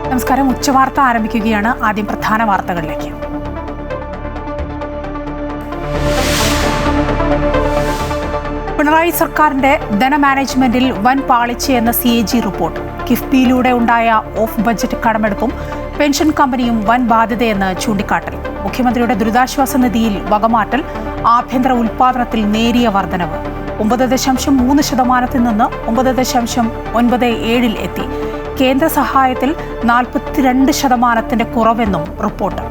നമസ്കാരം. ഉച്ചവാർത്ത ആരംഭിക്കുകയാണ്. ആദ്യം പ്രധാന വാർത്തകളിലേക്ക്. പിണറായി സർക്കാരിന്റെ ധനമാനേജ്മെന്റിൽ വൻ പാളിച്ചയെന്ന CAG റിപ്പോർട്ട്. കിഫ്ബിയിലൂടെ ഉണ്ടായ ഓഫ് ബജറ്റ് കടമെടുപ്പും പെൻഷൻ കമ്പനിയും വൻ ബാധ്യതയെന്ന് ചൂണ്ടിക്കാട്ടൽ. മുഖ്യമന്ത്രിയുടെ ദുരിതാശ്വാസ നിധിയിൽ വകമാറ്റൽ, ആഭ്യന്തര ഉൽപാദനത്തിൽ നേരിയ വർധനവ്. 9.3% നിന്ന് 9.97 എത്തി. കേന്ദ്ര സഹായത്തിൽ 42% കുറവെന്നും റിപ്പോർട്ട്.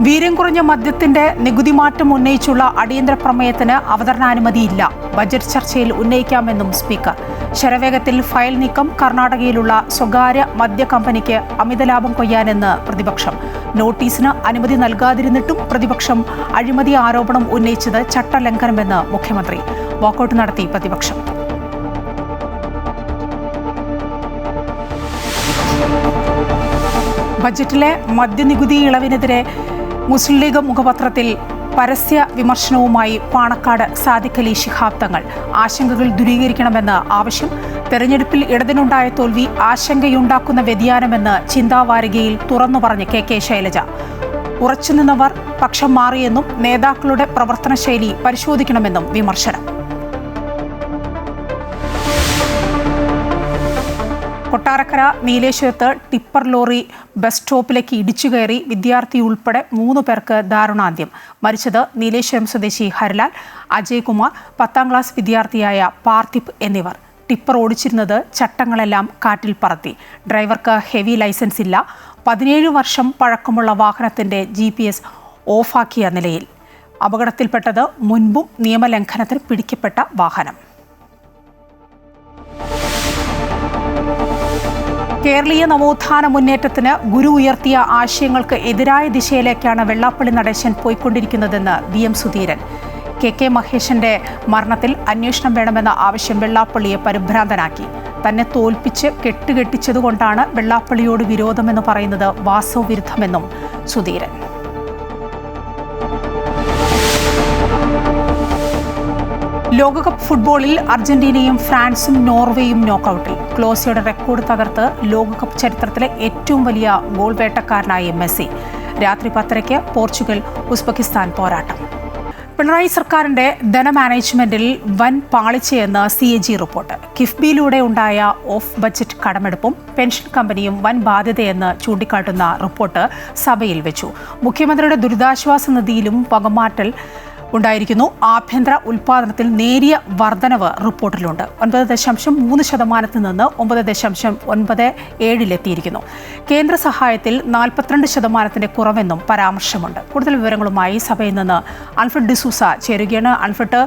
വീര്യം കുറഞ്ഞ മദ്യത്തിന്റെ നികുതി മാറ്റം ഉന്നയിച്ചുള്ള അടിയന്തര പ്രമേയത്തിന് അവതരണാനുമതിയില്ല. ബജറ്റ് ചർച്ചയിൽ ഉന്നയിക്കാമെന്നും സ്പീക്കർ. ശരവേഗത്തിൽ ഫയൽ നീക്കം. കർണാടകയിലുള്ള സ്വകാര്യ മദ്യ കമ്പനിക്ക് അമിത ലാഭം കൊയ്യാനെന്ന് പ്രതിപക്ഷം. നോട്ടീസിന് അനുമതി നൽകാതിരുന്നിട്ടും പ്രതിപക്ഷം അഴിമതി ആരോപണം ഉന്നയിച്ചത് ചട്ടലംഘനമെന്ന് മുഖ്യമന്ത്രി. വാക്കൌട്ട് നടത്തി പ്രതിപക്ഷം. ബജറ്റിലെ മദ്യനികുതി ഇളവിനെതിരെ മുസ്ലിം ലീഗ് മുഖപത്രത്തിൽ പരസ്യ വിമർശനവുമായി പാണക്കാട് സാദിഖ് അലി ശിഹാബ് തങ്ങൾ. ആശങ്കകൾ ദൂരീകരിക്കണമെന്ന് ആവശ്യം. തെരഞ്ഞെടുപ്പിൽ ഇടതിനുണ്ടായ തോൽവി ആശങ്കയുണ്ടാക്കുന്ന വ്യതിയാനമെന്ന് ചിന്താവാരികയിൽ തുറന്നു പറഞ്ഞ് KK ശൈലജ. ഉറച്ചുനിന്നവർ പക്ഷം മാറിയെന്നും നേതാക്കളുടെ പ്രവർത്തനശൈലി പരിശോധിക്കണമെന്നും വിമർശനം. കൊട്ടാരക്കര നീലേശ്വരത്ത് ടിപ്പർ ലോറി ബസ് സ്റ്റോപ്പിലേക്ക് ഇടിച്ചുകയറി വിദ്യാർത്ഥി ഉൾപ്പെടെ 3 പേർക്ക് ദാരുണാന്ത്യം. മരിച്ചത് നീലേശ്വരം സ്വദേശി ഹരിലാൽ, അജയ് കുമാർ, 10ാം ക്ലാസ് വിദ്യാർത്ഥിയായ പാർത്ഥിപ് എന്നിവർ. ടിപ്പർ ഓടിച്ചിരുന്നത് ചട്ടങ്ങളെല്ലാം കാറ്റിൽ പറത്തി. ഡ്രൈവർക്ക് ഹെവി ലൈസൻസ് ഇല്ല. 17 വർഷം പഴക്കമുള്ള വാഹനത്തിന്റെ GPS ഓഫാക്കിയ നിലയിൽ. അപകടത്തിൽപ്പെട്ടത് മുൻപും നിയമലംഘനത്തിന് പിടിക്കപ്പെട്ട വാഹനം. കേരളീയ നവോത്ഥാന മുന്നേറ്റത്തിന് ഗുരു ഉയർത്തിയ ആശയങ്ങൾക്ക് എതിരായ ദിശയിലേക്കാണ് വെള്ളാപ്പള്ളി നടേശൻ പോയിക്കൊണ്ടിരിക്കുന്നതെന്ന് VM സുധീരൻ. KK മഹേശന്റെ മരണത്തിൽ അന്വേഷണം വേണമെന്ന ആവശ്യം വെള്ളാപ്പള്ളിയെ പരിഭ്രാന്തനാക്കി. തന്നെ തോൽപ്പിച്ച് കെട്ടുകെട്ടിച്ചതുകൊണ്ടാണ് വെള്ളാപ്പള്ളിയോട് വിരോധമെന്ന് പറയുന്നത് വാസ്തവവിരുദ്ധമെന്നും സുധീരൻ. ലോകകപ്പ് ഫുട്ബോളിൽ അർജന്റീനയും ഫ്രാൻസും നോർവേയും നോക്കൌട്ടിൽ. ക്ലോസയുടെ റെക്കോർഡ് തകർത്ത് ലോകകപ്പ് ചരിത്രത്തിലെ ഏറ്റവും വലിയ ഗോൾ വേട്ടക്കാരനായി മെസ്സി. രാത്രി 10:30 പോർച്ചുഗൽ ഉസ്ബെക്കിസ്ഥാൻ പോരാട്ടം. പിണറായി സർക്കാരിന്റെ ധനമാനേജ്മെന്റിൽ വൻ പാളിച്ചയെന്ന് CAG റിപ്പോർട്ട്. കിഫ്ബിയിലൂടെ ഉണ്ടായ ഓഫ് ബജറ്റ് കടമെടുപ്പും പെൻഷൻ കമ്പനിയും വൻ ബാധ്യതയെന്ന് ചൂണ്ടിക്കാട്ടുന്ന റിപ്പോർട്ട് സഭയിൽ വെച്ചു. മുഖ്യമന്ത്രിയുടെ ദുരിതാശ്വാസ നിധിയിലും വകമാറ്റൽ ഉണ്ടായിരിക്കുന്നു. ആഭ്യന്തര ഉൽപാദനത്തിൽ നേരിയ വർധനവ് റിപ്പോർട്ടിലുണ്ട്. 9.3% നിന്ന് 9.97 എത്തിയിരിക്കുന്നു. കേന്ദ്ര സഹായത്തിൽ 42% കുറവെന്നും പരാമർശമുണ്ട്. കൂടുതൽ വിവരങ്ങളുമായി സഭയിൽ നിന്ന് ആൽഫ്രഡ് ഡിസൂസ ചേരുകയാണ്. ആൽഫ്രഡ്,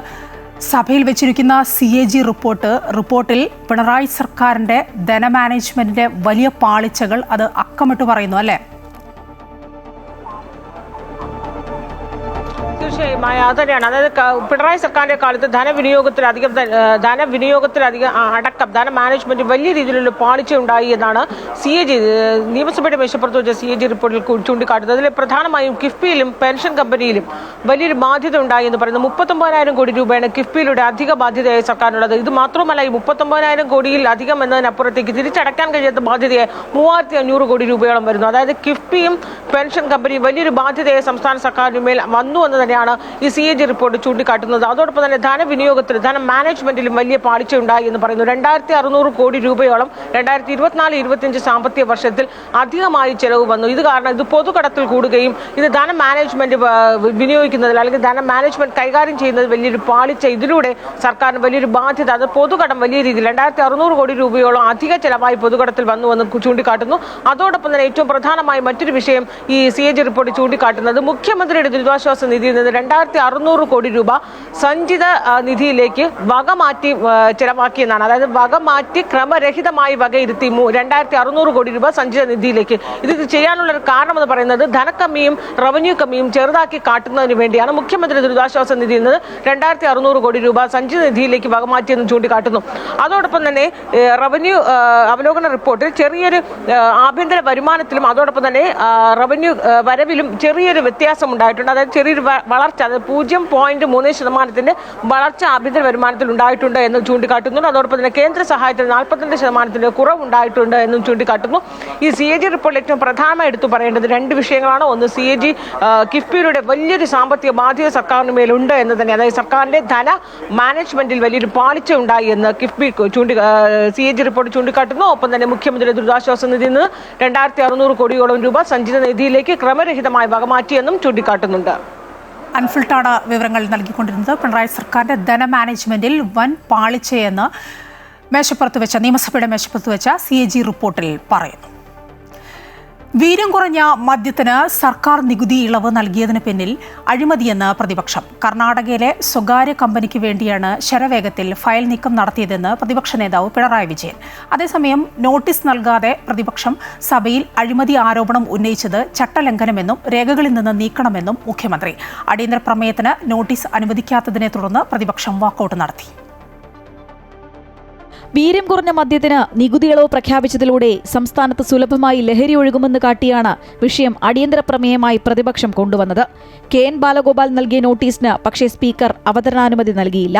സഭയിൽ വെച്ചിരിക്കുന്ന CAG റിപ്പോർട്ടിൽ പിണറായി സർക്കാരിന്റെ ധനമാനേജ്മെന്റിന്റെ വലിയ പാളിച്ചകൾ അത് അക്കമിട്ട് പറയുന്നു, അല്ലേ? തീർച്ചയായും അതന്നെയാണ്. അതായത് പിണറായി സർക്കാരിന്റെ കാലത്ത് ധനവിനിയോഗത്തിലധികം അടക്കം ധന മാനേജ്മെന്റ് വലിയ രീതിയിലുള്ള പാളിച്ച ഉണ്ടായി എന്നാണ് CAG നിയമസഭയുടെ മേശപ്പുറത്ത് വെച്ച CAG റിപ്പോർട്ടിൽ ചൂണ്ടിക്കാട്ടുന്നത്. അതിൽ പ്രധാനമായും കിഫ്ബിയിലും പെൻഷൻ കമ്പനിയിലും വലിയൊരു ബാധ്യത ഉണ്ടായി എന്ന് പറയുന്നത്. 39,000 കോടി രൂപയാണ് കിഫ്ബിയിലൂടെ അധിക ബാധ്യതയായി സർക്കാരിനുള്ളത്. ഇത് മാത്രമല്ല, ഈ 39,000 കോടിയിൽ അധികം എന്നതിനപ്പുറത്തേക്ക് തിരിച്ചടക്കാൻ കഴിയാത്ത ബാധ്യതയായി 3,500 കോടി രൂപയോളം വരുന്നു. അതായത് കിഫ്ബിയും പെൻഷൻ കമ്പനിയും വലിയൊരു ബാധ്യതയായി സംസ്ഥാന സർക്കാരിന് മേൽ വന്നു എന്ന് തന്നെയാണ് ഈ CAG റിപ്പോർട്ട് ചൂണ്ടിക്കാട്ടുന്നത്. അതോടൊപ്പം തന്നെ ധനവിനിയോഗത്തിൽ ധന മാനേജ്മെന്റിലും വലിയ പാളിച്ച ഉണ്ടായി എന്ന് പറയുന്നു. 2,600 കോടി രൂപയോളം 2024-25 സാമ്പത്തിക വർഷത്തിൽ അധികമായി ചെലവ് വന്നു. ഇത് കാരണം ഇത് പൊതുകടത്തിൽ കൂടുകയും ഇത് ധന മാനേജ്മെന്റ് വിനിയോഗിക്കുന്നതിൽ അല്ലെങ്കിൽ ധന മാനേജ്മെന്റ് കൈകാര്യം ചെയ്യുന്നത് വലിയൊരു പാളിച്ച. ഇതിലൂടെ സർക്കാരിന് വലിയൊരു ബാധ്യത, അത് പൊതുകടം വലിയ രീതിയിൽ 2,600 കോടി രൂപയോളം അധിക ചെലവായി പൊതുകടത്തിൽ വന്നുവെന്ന് ചൂണ്ടിക്കാട്ടുന്നു. അതോടൊപ്പം തന്നെ ഏറ്റവും പ്രധാനമായി മറ്റൊരു വിഷയം ഈ CAG റിപ്പോർട്ട് ചൂണ്ടിക്കാട്ടുന്നത് മുഖ്യമന്ത്രിയുടെ ദുരിതാശ്വാസ നിധിയിൽ നിന്ന് 2,600 കോടി രൂപ സഞ്ചിത നിധിയിലേക്ക് വകമാറ്റി ചെലവാക്കിയെന്നാണ്. അതായത് വകമാറ്റി ക്രമരഹിതമായി വകയിരുത്തി 2,600 കോടി രൂപ സഞ്ചിത നിധിയിലേക്ക്. ഇത് ചെയ്യാനുള്ള ഒരു കാരണമെന്ന് പറയുന്നത് ധനക്കമ്മിയും റവന്യൂ കമ്മിയും ചെറുതാക്കി കാട്ടുന്നതിന് വേണ്ടിയാണ് മുഖ്യമന്ത്രി ദുരിതാശ്വാസ നിധിയിൽ നിന്ന് 2,600 കോടി രൂപ സഞ്ചിത നിധിയിലേക്ക് വകമാറ്റിയെന്ന് ചൂണ്ടിക്കാട്ടുന്നു. അതോടൊപ്പം തന്നെ റവന്യൂ അവലോകന റിപ്പോർട്ടിൽ ചെറിയൊരു ആഭ്യന്തര വരുമാനത്തിലും അതോടൊപ്പം തന്നെ റവന്യൂ വരവിലും ചെറിയൊരു വ്യത്യാസം ഉണ്ടായിട്ടുണ്ട്. അതായത് ചെറിയൊരു വളർച്ച, അത് 0.3% വളർച്ച ആഭ്യന്തര വരുമാനത്തിൽ ഉണ്ടായിട്ടുണ്ട് എന്നും ചൂണ്ടിക്കാട്ടുന്നു. അതോടൊപ്പം തന്നെ കേന്ദ്ര സഹായത്തിൽ 42% കുറവുണ്ടായിട്ടുണ്ട് എന്നും ചൂണ്ടിക്കാട്ടുന്നു. ഈ CAG റിപ്പോർട്ടിൽ ഏറ്റവും പ്രധാനമായി എടുത്തു പറയേണ്ടത് 2 വിഷയങ്ങളാണ്. ഒന്ന്, CAG കിഫ്ബിയുടെ വലിയൊരു സാമ്പത്തിക ബാധ്യത സർക്കാരിന് മേലുണ്ട് എന്ന് തന്നെ, അതായത് സർക്കാരിന്റെ ധന മാനേജ്മെന്റിൽ വലിയൊരു പാളിച്ച ഉണ്ടായി എന്ന് കിഫ്ബി CAG റിപ്പോർട്ട് ചൂണ്ടിക്കാട്ടുന്നു. ഒപ്പം തന്നെ മുഖ്യമന്ത്രിയുടെ ദുരിതാശ്വാസ നിധിയിൽ നിന്ന് 2600 കോടിയോളം രൂപ സഞ്ചിത നിധിയിലേക്ക് ക്രമരഹിതമായി വകമാറ്റിയെന്നും ചൂണ്ടിക്കാട്ടുന്നുണ്ട്. അൻഫിൽട്ടാണ് വിവരങ്ങൾ നൽകിക്കൊണ്ടിരുന്നത്. പിണറായി സർക്കാരിന്റെ ധന മാനേജ്മെന്റിൽ വൻ പാളിച്ചയെന്ന് നിയമസഭയുടെ മേശപ്പുറത്ത് വെച്ച CAG റിപ്പോർട്ടിൽ പറയുന്നു. വീര്യം കുറഞ്ഞ മദ്യത്തിന് സർക്കാർ നികുതി ഇളവ് നൽകിയതിന് പിന്നിൽ അഴിമതിയെന്ന് പ്രതിപക്ഷം. കർണാടകയിലെ സ്വകാര്യ കമ്പനിക്ക് വേണ്ടിയാണ് ശരവേഗത്തിൽ ഫയൽ നീക്കം നടത്തിയതെന്ന് പ്രതിപക്ഷ നേതാവ് പിണറായി വിജയൻ. അതേസമയം നോട്ടീസ് നൽകാതെ പ്രതിപക്ഷം സഭയിൽ അഴിമതി ആരോപണം ഉന്നയിച്ചത് ചട്ടലംഘനമെന്നും രേഖകളിൽ നിന്ന് നീക്കണമെന്നും മുഖ്യമന്ത്രി. അടിയന്തര പ്രമേയത്തിന് നോട്ടീസ് അനുവദിക്കാത്തതിനെ തുടർന്ന് പ്രതിപക്ഷം വാക്കൌട്ട് നടത്തി. വീര്യം കുറഞ്ഞ മദ്യത്തിന് നികുതി ഇളവ് പ്രഖ്യാപിച്ചതിലൂടെ സംസ്ഥാനത്ത് സുലഭമായി ലഹരി ഒഴുകുമെന്ന് കാട്ടിയാണ് വിഷയം അടിയന്തര പ്രമേയമായി പ്രതിപക്ഷം കൊണ്ടുവന്നത്. KN ബാലഗോപാൽ നൽകിയ നോട്ടീസിന് പക്ഷേ സ്പീക്കർ അവതരണാനുമതി നൽകിയില്ല.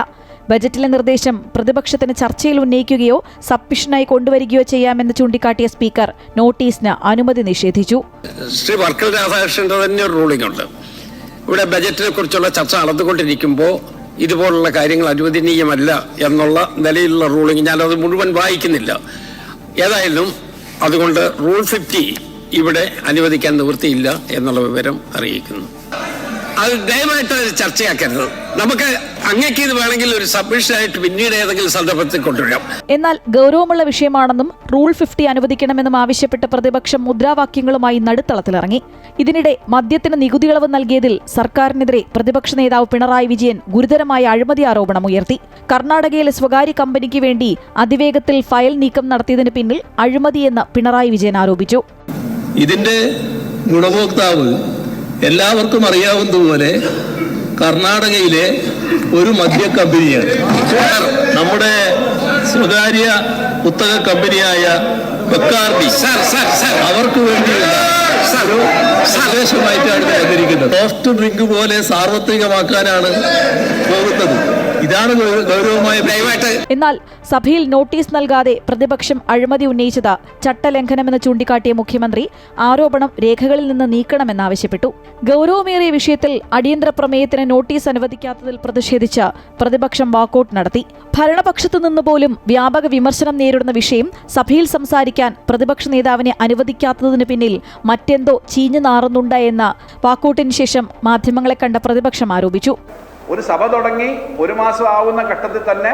ബജറ്റിലെ നിർദ്ദേശം പ്രതിപക്ഷത്തിന് ചർച്ചയിൽ ഉന്നയിക്കുകയോ സബ്മിഷനായി കൊണ്ടുവരികയോ ചെയ്യാമെന്ന് ചൂണ്ടിക്കാട്ടിയ സ്പീക്കർ നോട്ടീസിന് അനുമതി നിഷേധിച്ചു. ശ്രീ വർക്കൽ രാധാകൃഷ്ണന്റെ തന്നെ ഒരു റൂളിംഗ് ഉണ്ട്. ഇവിടെ ബജറ്റിനെ കുറിച്ചുള്ള ചർച്ച നടന്നുകൊണ്ടിരിക്കുമ്പോൾ ഇതുപോലുള്ള കാര്യങ്ങൾ അനുവദനീയമല്ല എന്നുള്ള നിലയിലുള്ള റൂളിംഗ് ഞാനത് മുഴുവൻ വായിക്കുന്നില്ല. ഏതായാലും അതുകൊണ്ട് റൂൾ 50 ഇവിടെ അനുവദിക്കാൻ നിവൃത്തിയില്ല എന്നുള്ള വിവരം അറിയിക്കുന്നു. അത് ദയവായിട്ട് ചർച്ചയാക്കരുത്. നമുക്ക് അങ്ങേക്ക് ഇത് വേണമെങ്കിൽ ഒരു സബ്മിഷനായിട്ട് പിന്നീട് ഏതെങ്കിലും സന്ദർഭത്തിൽ കൊണ്ടുവരാം. എന്നാൽ ഗൗരവമുള്ള വിഷയമാണെന്നും റൂൾ 50 അനുവദിക്കണമെന്നും ആവശ്യപ്പെട്ട് പ്രതിപക്ഷം മുദ്രാവാക്യങ്ങളുമായി നടുത്തളത്തിലിറങ്ങി. ഇതിനിടെ മദ്യത്തിന് നികുതി ഇളവ് നൽകിയതിൽ സർക്കാരിനെതിരെ പ്രതിപക്ഷ നേതാവ് പിണറായി വിജയൻ ഗുരുതരമായ അഴിമതി ആരോപണം ഉയർത്തി. കർണാടകയിലെ സ്വകാര്യ കമ്പനിക്ക് വേണ്ടി അതിവേഗത്തിൽ ഫയൽ നീക്കം നടത്തിയതിന് പിന്നിൽ അഴിമതിയെന്ന് പിണറായി വിജയൻ ആരോപിച്ചു. ഇതിന്റെ ഗുണഭോക്താവ് എല്ലാവർക്കും അറിയാവുന്നതുപോലെ കർണാടകയിലെ ഒരു മദ്യ കമ്പനിയാണ്. നമ്മുടെ സ്വകാര്യ കുത്തക കമ്പനിയായ ബക്കാർഡി അവർക്ക് വേണ്ടിയുള്ള സന്ദേശമായിട്ടാണ് വന്നിരിക്കുന്നത്. സോഫ്റ്റ് ഡ്രിങ്ക് പോലെ സാർവത്രികമാക്കാനാണ് പോകുന്നത്. ഇതാണ് ഗൗരവമായ ദയവായിട്ട്. എന്നാൽ സഭയിൽ നോട്ടീസ് നൽകാതെ പ്രതിപക്ഷം അഴിമതി ഉന്നയിച്ചത് ചട്ടലംഘനമെന്ന് ചൂണ്ടിക്കാട്ടിയ മുഖ്യമന്ത്രി ആരോപണം രേഖകളിൽ നിന്ന് നീക്കണമെന്നാവശ്യപ്പെട്ടു. ഗൗരവമേറിയ വിഷയത്തിൽ അടിയന്തര പ്രമേയത്തിന് നോട്ടീസ് അനുവദിക്കാത്തതിൽ പ്രതിഷേധിച്ച് പ്രതിപക്ഷം വാക്കൌട്ട് നടത്തി. ഭരണപക്ഷത്തു നിന്ന് പോലും വ്യാപക വിമർശനം നേരിടുന്ന വിഷയം സഭയിൽ സംസാരിക്കാൻ പ്രതിപക്ഷ നേതാവിനെ അനുവദിക്കാത്തതിന് പിന്നിൽ മറ്റെന്തോ ചീഞ്ഞു നാറുന്നുണ്ട് എന്ന് വാക്കൌട്ടിന് ശേഷം മാധ്യമങ്ങളെ കണ്ട പ്രതിപക്ഷം ആരോപിച്ചു. ഒരു സഭ തുടങ്ങി 1 മാസം ആവുന്ന ഘട്ടത്തിൽ തന്നെ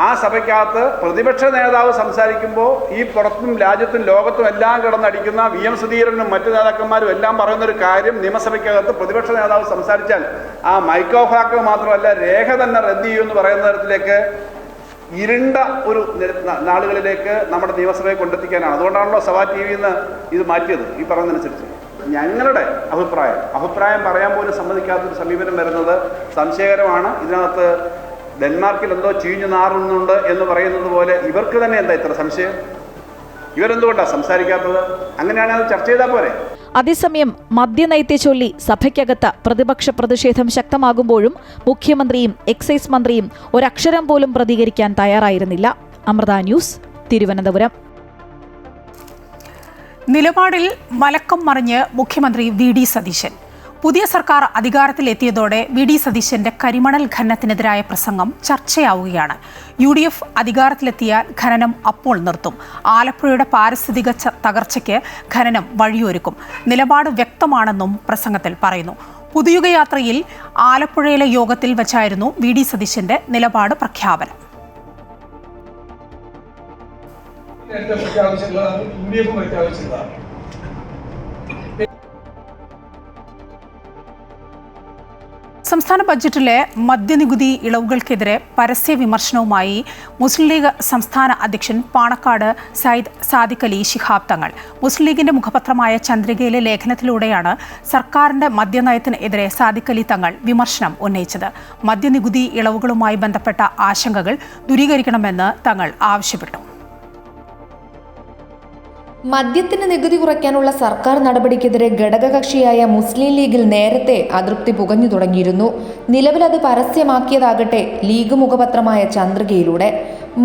ആ സഭയ്ക്കകത്ത് പ്രതിപക്ഷ നേതാവ് സംസാരിക്കുമ്പോൾ ഈ പുറത്തും രാജ്യത്തും ലോകത്തും എല്ലാം കിടന്നടിക്കുന്ന VM സുധീരനും മറ്റു നേതാക്കന്മാരും എല്ലാം പറയുന്നൊരു കാര്യം, നിയമസഭയ്ക്കകത്ത് പ്രതിപക്ഷ നേതാവ് സംസാരിച്ചാൽ ആ മൈക്ക് ഓഫ് ആക്കുക മാത്രമല്ല രേഖ തന്നെ റദ്ദ് ചെയ്യുമെന്ന് പറയുന്ന തരത്തിലേക്ക് ഇരുണ്ട ഒരു നാളുകളിലേക്ക് നമ്മുടെ നിയമസഭയെ കൊണ്ടെത്തിക്കാനാണ്. അതുകൊണ്ടാണല്ലോ സഭാ TV ഇത് മാറ്റിയത് ഈ പറയുന്നതനുസരിച്ച്. ഞങ്ങളുടെ അഭിപ്രായം പറയാൻ പോലും സമ്മതിക്കാത്തൊരു സമീപനം വരുന്നത് സംശയകരമാണ്. ഇതിനകത്ത് ഡെൻമാർക്കിൽ എന്തോ ചീഞ്ഞു നാറുന്നുണ്ട് എന്ന് പറയുന്നത് പോലെ ഇവർക്ക് തന്നെ എന്താ ഇത്ര സംശയം? ഇവരെന്തുകൊണ്ടാണ് സംസാരിക്കാത്തത്? അങ്ങനെയാണെങ്കിൽ അത് ചർച്ച ചെയ്താൽ പോരെ? അതേസമയം മദ്യനയത്തെ ചൊല്ലി സഭയ്ക്കകത്ത് പ്രതിപക്ഷ പ്രതിഷേധം ശക്തമാകുമ്പോഴും മുഖ്യമന്ത്രിയും എക്സൈസ് മന്ത്രിയും ഒരക്ഷരം പോലും പ്രതികരിക്കാൻ തയ്യാറായിരുന്നില്ല. അമൃത ന്യൂസ്, തിരുവനന്തപുരം. നിലപാടിൽ മലക്കം മറിഞ്ഞ് മുഖ്യമന്ത്രി VD സതീശൻ. പുതിയ സർക്കാർ അധികാരത്തിലെത്തിയതോടെ VD സതീശന്റെ കരിമണൽ ഖനനത്തിനെതിരായ പ്രസംഗം ചർച്ചയാവുകയാണ്. UDF അധികാരത്തിലെത്തിയാൽ ഖനനം അപ്പോൾ നിർത്തും. ആലപ്പുഴയുടെ പാരിസ്ഥിതിക തകർച്ചയ്ക്ക് ഖനനം വഴിയൊരുക്കും. നിലപാട് വ്യക്തമാണെന്നും പ്രസംഗത്തിൽ പറയുന്നു. പുതുയുഗയാത്രയിൽ ആലപ്പുഴയിലെ യോഗത്തിൽ വെച്ചായിരുന്നു VD സതീശന്റെ നിലപാട് പ്രഖ്യാപനം. സംസ്ഥാന ബജറ്റിലെ മദ്യനികുതി ഇളവുകൾക്കെതിരെ പരസ്യ വിമർശനവുമായി മുസ്ലിം ലീഗ് സംസ്ഥാന അധ്യക്ഷൻ പാണക്കാട് സയ്യിദ് സാദിഖ് അലി ശിഹാബ് തങ്ങൾ. മുസ്ലിം ലീഗിന്റെ മുഖപത്രമായ ചന്ദ്രികയിലെ ലേഖനത്തിലൂടെയാണ് സർക്കാരിന്റെ മദ്യനയത്തിന് എതിരെ സാദിഖ് അലി തങ്ങൾ വിമർശനം ഉന്നയിച്ചത്. മദ്യനികുതി ഇളവുകളുമായി ബന്ധപ്പെട്ട ആശങ്കകൾ ദൂരീകരിക്കണമെന്ന് തങ്ങൾ ആവശ്യപ്പെട്ടു. മദ്യത്തിന് നികുതി കുറയ്ക്കാനുള്ള സർക്കാർ നടപടിക്കെതിരെ ഘടകകക്ഷിയായ മുസ്ലിം ലീഗിൽ നേരത്തെ അതൃപ്തി പുകഞ്ഞു തുടങ്ങിയിരുന്നു. നിലവിലത് പരസ്യമാക്കിയതാകട്ടെ ലീഗ് മുഖപത്രമായ ചന്ദ്രികയിലൂടെ.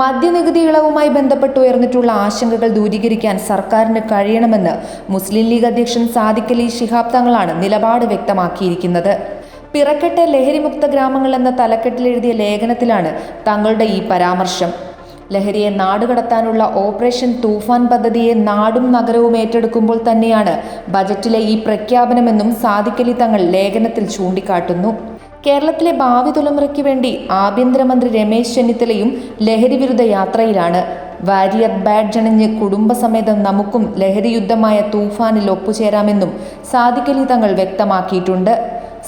മദ്യനികുതി ഇളവുമായി ബന്ധപ്പെട്ട് ഉയർന്നിട്ടുള്ള ആശങ്കകൾ ദൂരീകരിക്കാൻ സർക്കാരിന് കഴിയണമെന്ന് മുസ്ലിം ലീഗ് അധ്യക്ഷൻ സാദിഖ് അലി ശിഹാബ് തങ്ങളാണ് നിലപാട് വ്യക്തമാക്കിയിരിക്കുന്നത്. പിറക്കട്ടെ ലഹരിമുക്ത ഗ്രാമങ്ങൾ എന്ന തലക്കെട്ടിലെഴുതിയ ലേഖനത്തിലാണ് തങ്ങളുടെ ഈ പരാമർശം. ലഹരിയെ നാടുകടത്താനുള്ള ഓപ്പറേഷൻ തൂഫാൻ പദ്ധതിയെ നാടും നഗരവും ഏറ്റെടുക്കുമ്പോൾ തന്നെയാണ് ബജറ്റിലെ ഈ പ്രഖ്യാപനമെന്നും സാദിഖ് അലി തങ്ങൾ ലേഖനത്തിൽ ചൂണ്ടിക്കാട്ടുന്നു. കേരളത്തിലെ ഭാവി തലമുറയ്ക്ക് വേണ്ടി ആഭ്യന്തരമന്ത്രി രമേശ് ചെന്നിത്തലയും ലഹരി വിരുദ്ധ യാത്രയിലാണ്. വാരിയർ ബാഡ്ജ് അണിഞ്ഞ് കുടുംബസമേതം നമുക്കും ലഹരി യുദ്ധമായ തൂഫാനിൽ ഒപ്പുചേരാമെന്നും സാദിഖ് അലി തങ്ങൾ വ്യക്തമാക്കിയിട്ടുണ്ട്.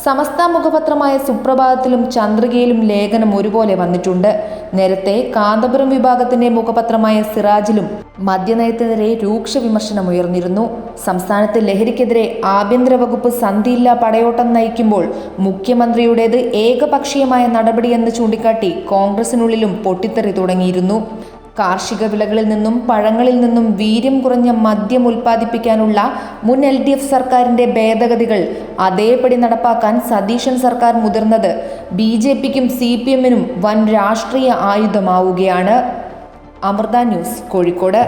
സമസ്ത മുഖപത്രമായ സുപ്രഭാതത്തിലും ചന്ദ്രികയിലും ലേഖനം ഒരുപോലെ വന്നിട്ടുണ്ട്. നേരത്തെ കാന്തപുരം വിഭാഗത്തിന്റെ മുഖപത്രമായ സിറാജിലും മദ്യനയത്തിനെതിരെ രൂക്ഷ വിമർശനമുയർന്നിരുന്നു. സംസ്ഥാനത്ത് ലഹരിക്കെതിരെ ആഭ്യന്തര വകുപ്പ് സന്ധിയില്ലാ പടയോട്ടം നയിക്കുമ്പോൾ മുഖ്യമന്ത്രിയുടേത് ഏകപക്ഷീയമായ നടപടിയെന്ന് ചൂണ്ടിക്കാട്ടി കോൺഗ്രസിനുള്ളിലും പൊട്ടിത്തെറി തുടങ്ങിയിരുന്നു. കാർഷിക വിളകളിൽ നിന്നും പഴങ്ങളിൽ നിന്നും വീര്യം കുറഞ്ഞ മദ്യം ഉൽപ്പാദിപ്പിക്കാനുള്ള മുൻ LDF സർക്കാരിന്റെ ഭേദഗതികൾ അതേപടി നടപ്പാക്കാൻ സതീശൻ സർക്കാർ മുതിർന്നത് BJPക്കും CPMനും വൻ രാഷ്ട്രീയ ആയുധമാവുകയാണ്. അമൃത ന്യൂസ്, കോഴിക്കോട്.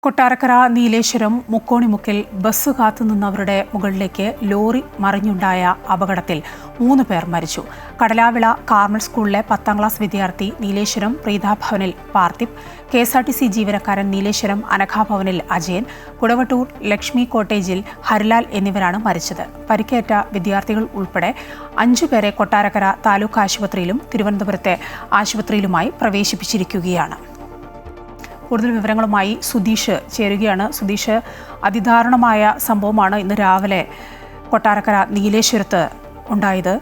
കൊട്ടാരക്കര നീലേശ്വരം മുക്കോണിമുക്കിൽ ബസ് കാത്തുനിന്നവരുടെ മുകളിലേക്ക് ലോറി മറിഞ്ഞുണ്ടായ അപകടത്തിൽ 3 പേർ മരിച്ചു. കടലാവിള കാർമൽ സ്കൂളിലെ 10ാം ക്ലാസ് വിദ്യാർത്ഥി നീലേശ്വരം പ്രീതാഭവനിൽ പാർത്ഥിബ്, KSRTC ജീവനക്കാരൻ നീലേശ്വരം അനഘാഭവനിൽ അജയൻ, കുടവട്ടൂർ ലക്ഷ്മി കോട്ടേജിൽ ഹരിലാൽ എന്നിവരാണ് മരിച്ചത്. പരിക്കേറ്റ വിദ്യാർത്ഥികൾ ഉൾപ്പെടെ 5 പേരെ കൊട്ടാരക്കര താലൂക്ക് ആശുപത്രിയിലും തിരുവനന്തപുരത്തെ ആശുപത്രിയിലുമായി പ്രവേശിപ്പിച്ചിരിക്കുകയാണ്. കൂടുതൽ വിവരങ്ങളുമായി സുധീഷ് ചേരുകയാണ്. സുധീഷ്, അതിദാരുണമായ സംഭവമാണ് ഇന്ന് രാവിലെ കൊട്ടാരക്കര നീലേശ്വരത്ത് ഉണ്ടായത്.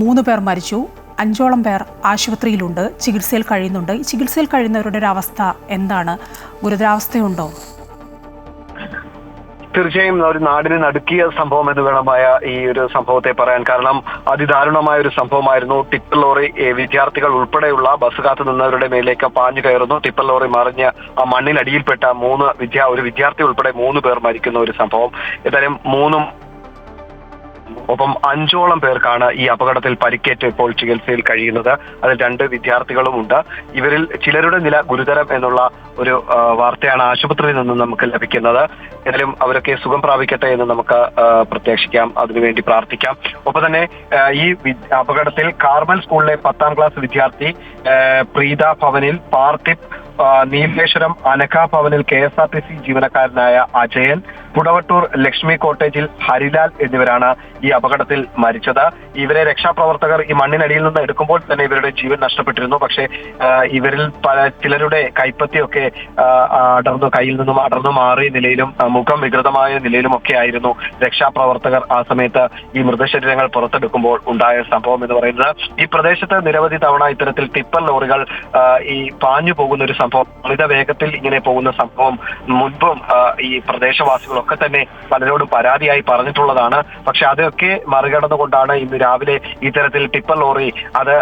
3 പേർ മരിച്ചു, 5ഓളം പേർ ആശുപത്രിയിലുണ്ട്, ചികിത്സയിൽ കഴിയുന്നുണ്ട്. ഈ ചികിത്സയിൽ കഴിയുന്നവരുടെ ഒരു അവസ്ഥ എന്താണ്? ഗുരുതരാവസ്ഥയുണ്ടോ? തീർച്ചയായും ഒരു നാടിനെ നടുക്കിയ സംഭവം എന്ന് വേണമായ ഈ ഒരു സംഭവത്തെ പറയാൻ. കാരണം അതിദാരുണമായ ഒരു സംഭവമായിരുന്നു. ടിപ്പർ ലോറി വിദ്യാർത്ഥികൾ ഉൾപ്പെടെയുള്ള ബസ് കാത്തു നിന്നവരുടെ മേലേക്ക് പാഞ്ഞു കയറുന്നു. ടിപ്പർ ലോറി മറിഞ്ഞ് ആ മണ്ണിനടിയിൽപ്പെട്ട ഒരു വിദ്യാർത്ഥി ഉൾപ്പെടെ 3 പേർ മരിക്കുന്ന ഒരു സംഭവം. ഏതായാലും 3 ഒപ്പം 5ഓളം പേർക്കാണ് ഈ അപകടത്തിൽ പരിക്കേറ്റ് ഇപ്പോൾ ചികിത്സയിൽ കഴിയുന്നത്. അതിൽ 2 വിദ്യാർത്ഥികളുമുണ്ട്. ഇവരിൽ ചിലരുടെ നില ഗുരുതരം എന്നുള്ള ഒരു വാർത്തയാണ് ആശുപത്രിയിൽ നിന്നും നമുക്ക് ലഭിക്കുന്നത്. ഏതായാലും അവരൊക്കെ സുഖം പ്രാപിക്കട്ടെ എന്ന് നമുക്ക് പ്രത്യാശിക്കാം, അതിനുവേണ്ടി പ്രാർത്ഥിക്കാം. ഒപ്പം തന്നെ ഈ അപകടത്തിൽ കാർമൽ സ്കൂളിലെ 10ാം ക്ലാസ് വിദ്യാർത്ഥി പ്രീത ഭവനിൽ പാർത്ഥിബ്, നീലേശ്വരം അനഘ ഭവനിൽ KSRTC ജീവനക്കാരനായ അജയൻ, കുടവട്ടൂർ ലക്ഷ്മി കോട്ടേജിൽ ഹരിലാൽ എന്നിവരാണ് ഈ അപകടത്തിൽ മരിച്ചത്. ഇവരെ രക്ഷാപ്രവർത്തകർ ഈ മണ്ണിനടിയിൽ നിന്ന് എടുക്കുമ്പോൾ തന്നെ ഇവരുടെ ജീവൻ നഷ്ടപ്പെട്ടിരുന്നു. പക്ഷേ ഇവരിൽ ചിലരുടെ കൈപ്പത്തിയൊക്കെ കയ്യിൽ നിന്നും അടർന്നു മാറിയ നിലയിലും മുഖം വികൃതമായ നിലയിലും ഒക്കെ ആയിരുന്നു രക്ഷാപ്രവർത്തകർ ആ സമയത്ത് ഈ മൃതശരീരങ്ങൾ പുറത്തെടുക്കുമ്പോൾ ഉണ്ടായ സംഭവം എന്ന് പറയുന്നത്. ഈ പ്രദേശത്ത് നിരവധി തവണ ഇത്തരത്തിൽ ടിപ്പർ ലോറികൾ ഈ പാഞ്ഞു പോകുന്ന ഒരു സംഭവം, അമിത വേഗത്തിൽ ഇങ്ങനെ പോകുന്ന സംഭവം മുൻപും ഈ പ്രദേശവാസികളൊക്കെ തന്നെ പലരോടും പരാതിയായി പറഞ്ഞിട്ടുള്ളതാണ്. പക്ഷെ അതൊക്കെ മറികടന്നുകൊണ്ടാണ് ഇന്ന് രാവിലെ ഇത്തരത്തിൽ ടിപ്പർ ലോറി, അത്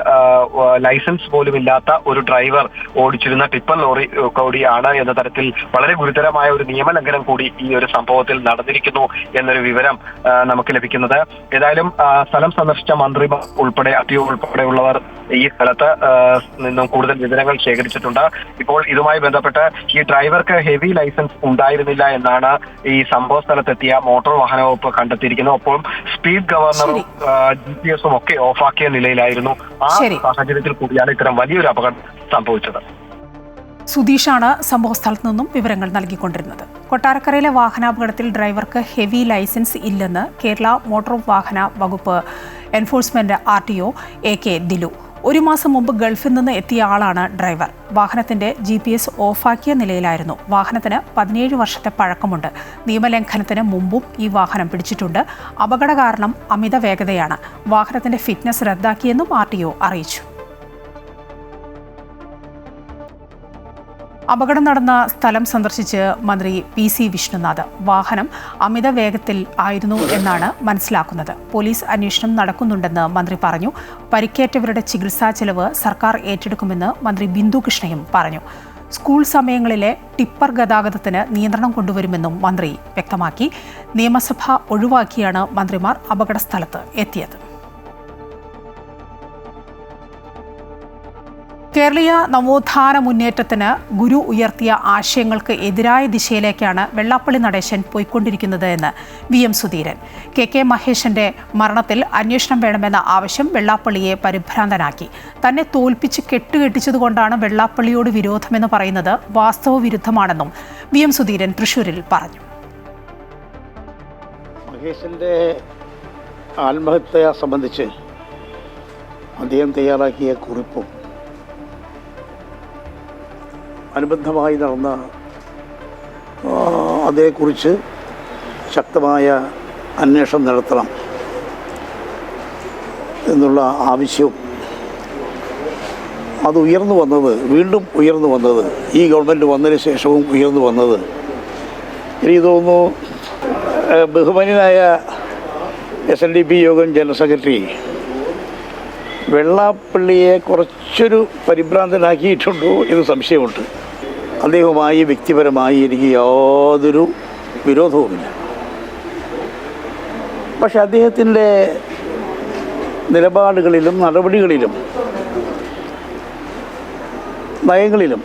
ലൈസൻസ് പോലും ഇല്ലാത്ത ഒരു ഡ്രൈവർ ഓടിച്ചിരുന്ന ടിപ്പർ ലോറി കൂടിയാണ് എന്ന തരത്തിൽ വളരെ ഗുരുതരമായ ഒരു നിയമലംഘനം കൂടി ഈ ഒരു സംഭവത്തിൽ നടന്നിരിക്കുന്നു എന്നൊരു വിവരം നമുക്ക് ലഭിക്കുന്നത്. ഏതായാലും സ്ഥലം സന്ദർശിച്ച മന്ത്രിമാർ ഉൾപ്പെടെ ഉൾപ്പെടെയുള്ളവർ ഈ സ്ഥലത്ത് നിന്നും കൂടുതൽ വിവരങ്ങൾ ശേഖരിച്ചിട്ടുണ്ട്. ഇപ്പോൾ ഇതുമായി ബന്ധപ്പെട്ട് ഈ ഡ്രൈവർക്ക് ഹെവി ലൈസൻസ് ഉണ്ടായിരുന്നില്ല എന്നാണ് ഈ സംഭവ സ്ഥലത്തെത്തിയ മോട്ടോർ വാഹന വകുപ്പ് കണ്ടെത്തിയിരിക്കുന്നത്. ഒപ്പം സ്പീഡ് ഗവർണറും GPS ഒക്കെ ഓഫാക്കിയ നിലയിലായിരുന്നു. ആ സാഹചര്യത്തിൽ കൂടിയാണ് ഇത്തരം വലിയൊരു അപകടം സംഭവിച്ചത്. സുധീഷാണ് സംഭവസ്ഥലത്ത് നിന്നും വിവരങ്ങൾ നൽകിക്കൊണ്ടിരുന്നത്. കൊട്ടാരക്കരയിലെ വാഹനാപകടത്തിൽ ഡ്രൈവർക്ക് ഹെവി ലൈസൻസ് ഇല്ലെന്ന് കേരള മോട്ടോർ വാഹന വകുപ്പ് എൻഫോഴ്സ്മെന്റ് RTO AK ദിലു. 1 മാസം മുമ്പ് ഗൾഫിൽ നിന്ന് എത്തിയ ആളാണ് ഡ്രൈവർ. വാഹനത്തിന്റെ GPS ഓഫാക്കിയ നിലയിലായിരുന്നു. വാഹനത്തിന് 17 വർഷത്തെ പഴക്കമുണ്ട്. നിയമലംഘനത്തിന് മുമ്പും ഈ വാഹനം പിടിച്ചിട്ടുണ്ട്. അപകട കാരണം അമിത വേഗതയാണ്. വാഹനത്തിന്റെ ഫിറ്റ്നസ് റദ്ദാക്കിയെന്നും RTO അറിയിച്ചു. അപകടം നടന്ന സ്ഥലം സന്ദർശിച്ച് മന്ത്രി PC വിഷ്ണുനാഥ്. വാഹനം അമിത വേഗത്തിൽ ആയിരുന്നു എന്നാണ് മനസ്സിലാക്കുന്നത്. പോലീസ് അന്വേഷണം നടക്കുന്നുണ്ടെന്ന് മന്ത്രി പറഞ്ഞു. പരിക്കേറ്റവരുടെ ചികിത്സാ ചെലവ് സർക്കാർ ഏറ്റെടുക്കുമെന്ന് മന്ത്രി ബിന്ദു കൃഷ്ണയും പറഞ്ഞു. സ്കൂൾ സമയങ്ങളിലെ ടിപ്പർ ഗതാഗതത്തിന് നിയന്ത്രണം കൊണ്ടുവരുമെന്നും മന്ത്രി വ്യക്തമാക്കി. നിയമസഭ ഒഴിവാക്കിയാണ് മന്ത്രിമാർ അപകട സ്ഥലത്ത് എത്തിയത്. കേരളീയ നവോത്ഥാന മുന്നേറ്റത്തിന് ഗുരു ഉയർത്തിയ ആശയങ്ങൾക്ക് എതിരായ ദിശയിലേക്കാണ് വെള്ളാപ്പള്ളി നടേശൻ പോയിക്കൊണ്ടിരിക്കുന്നത് എന്ന് VM സുധീരൻ. KK മഹേശന്റെ മരണത്തിൽ അന്വേഷണം വേണമെന്ന ആവശ്യം വെള്ളാപ്പള്ളിയെ പരിഭ്രാന്തനാക്കി. തന്നെ തോൽപ്പിച്ച് കെട്ടുകെട്ടിച്ചതുകൊണ്ടാണ് വെള്ളാപ്പള്ളിയോട് വിരോധമെന്ന് പറയുന്നത് വാസ്തവ വിരുദ്ധമാണെന്നും VM സുധീരൻ തൃശ്ശൂരിൽ പറഞ്ഞു. മഹേശന്റെ ആത്മഹത്യയെ സംബന്ധിച്ച് അദ്ദേഹം തയ്യാറാക്കിയ കുറിപ്പും അനുബന്ധമായി നടന്ന അതേക്കുറിച്ച് ശക്തമായ അന്വേഷണം നടത്തണം എന്നുള്ള ആവശ്യവും അത് വീണ്ടും ഉയർന്നു വന്നത് ഈ ഗവൺമെൻറ് വന്നതിന് ശേഷവും ഉയർന്നു വന്നത് എനിക്ക് തോന്നുന്നു ബഹുമാന്യനായ SNDP യോഗം ജനറൽ സെക്രട്ടറി വെള്ളാപ്പള്ളിയെ കുറച്ചൊരു പരിഭ്രാന്തനാക്കിയിട്ടുണ്ടോ എന്ന് സംശയമുണ്ട്. അദ്ദേഹവുമായി വ്യക്തിപരമായി എനിക്ക് യാതൊരു വിരോധവുമില്ല. പക്ഷെ അദ്ദേഹത്തിൻ്റെ നിലപാടുകളിലും നടപടികളിലും നയങ്ങളിലും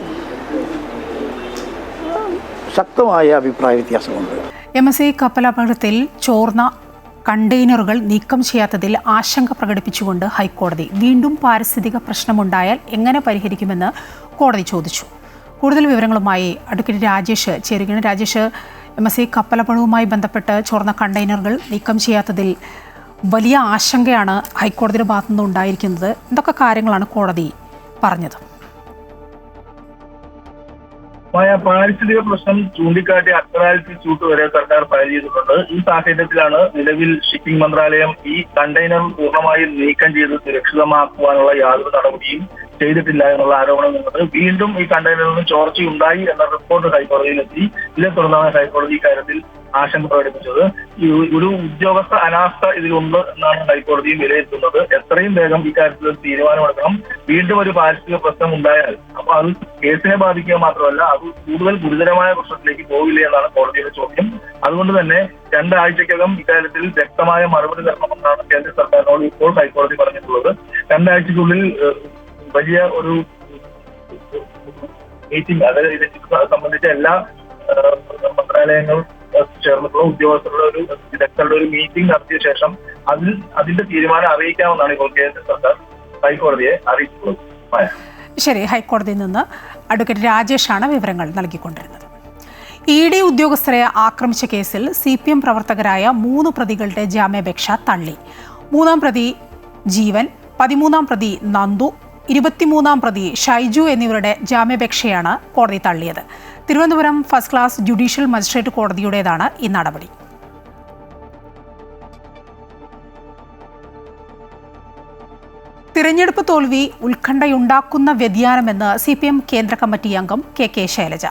ശക്തമായ അഭിപ്രായ വ്യത്യാസമുണ്ട്. MSC കപ്പലപകടത്തിൽ ചോർന്ന കണ്ടെയ്നറുകൾ നീക്കം ചെയ്യാത്തതിൽ ആശങ്ക പ്രകടിപ്പിച്ചുകൊണ്ട് ഹൈക്കോടതി. വീണ്ടും പാരിസ്ഥിതിക പ്രശ്നമുണ്ടായാൽ എങ്ങനെ പരിഹരിക്കുമെന്ന് കോടതി ചോദിച്ചു. കൂടുതൽ വിവരങ്ങളുമായി അഡ്വക്കേറ്റ് രാജേഷ് ചേരുകയാണ്. രാജേഷ്, MSC കപ്പലപകടവുമായി ബന്ധപ്പെട്ട് ചോർന്ന കണ്ടെയ്നറുകൾ നീക്കം ചെയ്യാത്തതിൽ വലിയ ആശങ്കയാണ് ഹൈക്കോടതിയുടെ ഭാഗത്തുനിന്ന് ഉണ്ടായിരിക്കുന്നത്. എന്തൊക്കെ കാര്യങ്ങളാണ് കോടതി പറഞ്ഞത്? പാരിസ്ഥിതിക പ്രശ്നം ചൂണ്ടിക്കാട്ടി അക്രാലിറ്റി സ്യൂട്ട് വരെ സർക്കാർ ഫയൽ ചെയ്തിട്ടുണ്ട്. ഈ സാഹചര്യത്തിലാണ് നിലവിൽ ഷിപ്പിംഗ് മന്ത്രാലയം ഈ കണ്ടെയ്നർ പൂർണ്ണമായും നീക്കം ചെയ്ത് സുരക്ഷിതമാക്കുവാനുള്ള യാതൊരു നടപടിയും ചെയ്തിട്ടില്ല എന്നുള്ള ആരോപണം വന്നത്. വീണ്ടും ഈ കണ്ടെയ്നറിന് ചോർച്ചയുണ്ടായി എന്ന റിപ്പോർട്ട് ഹൈക്കോടതിയിലെത്തി. ഇതേ തുടർന്നാണ് ഹൈക്കോടതി ഇക്കാര്യത്തിൽ ആശങ്ക പ്രകടിപ്പിച്ചത്. ഈ ഒരു ഉദ്യോഗസ്ഥ അനാസ്ഥ ഇതിലുണ്ട് എന്നാണ് ഹൈക്കോടതിയും വിലയിരുത്തുന്നത്. എത്രയും വേഗം ഇക്കാര്യത്തിൽ തീരുമാനമെടുക്കണം. വീണ്ടും ഒരു പാരിസ്ഥിതിക പ്രശ്നം ഉണ്ടായാൽ അപ്പൊ അത് കേസിനെ ബാധിക്കുക മാത്രമല്ല അത് കൂടുതൽ ഗുരുതരമായ പ്രശ്നത്തിലേക്ക് പോകില്ലേ എന്നാണ് കോടതിയുടെ ചോദ്യം. അതുകൊണ്ട് തന്നെ 2 ആഴ്ചക്കകം ഇക്കാര്യത്തിൽ വ്യക്തമായ മറുപടി തരണമെന്നാണ് കേന്ദ്ര സർക്കാരിനോട് ഇപ്പോൾ ഹൈക്കോടതി പറഞ്ഞിട്ടുള്ളത്. 2 ആഴ്ചയ്ക്കുള്ളിൽ വലിയ ഒരു മീറ്റിംഗ്, അതായത് ഇതിനെ സംബന്ധിച്ച എല്ലാ മന്ത്രാലയങ്ങളും ചേർന്നിട്ടുള്ള ഉദ്യോഗസ്ഥരുടെ ഒരു വിദഗ്ധരുടെ ഒരു മീറ്റിംഗ് നടത്തിയ ശേഷം അതിന്റെ തീരുമാനം അറിയിക്കാമെന്നാണ് ഇപ്പോൾ കേന്ദ്ര സർക്കാർ ഹൈക്കോടതിയെ അറിയിച്ചിട്ടുള്ളത്. ശരി, ഹൈക്കോടതിയിൽ നിന്ന് അഡ്വക്കേറ്റ് രാജേഷാണ് വിവരങ്ങൾ നൽകിക്കൊണ്ടിരുന്നത്. ED ഉദ്യോഗസ്ഥരെ ആക്രമിച്ച കേസിൽ CPM പ്രവർത്തകരായ 3 പ്രതികളുടെ ജാമ്യാപേക്ഷ തള്ളി. 3-ാം പ്രതി ജീവൻ, 13-ാം പ്രതി നന്ദു, 23-ാം പ്രതി ഷൈജു എന്നിവരുടെ ജാമ്യാപേക്ഷയാണ് കോടതി തള്ളിയത്. Thiruvananthapuram first class judicial magistrate കോടതിയുടേതാണ് ഈ നടപടി. തിരഞ്ഞെടുപ്പ് തോൽവി ഉത്കണ്ഠയുണ്ടാക്കുന്ന വ്യതിയാനമെന്ന് CPM കേന്ദ്ര കമ്മിറ്റി അംഗം KK ശൈലജ.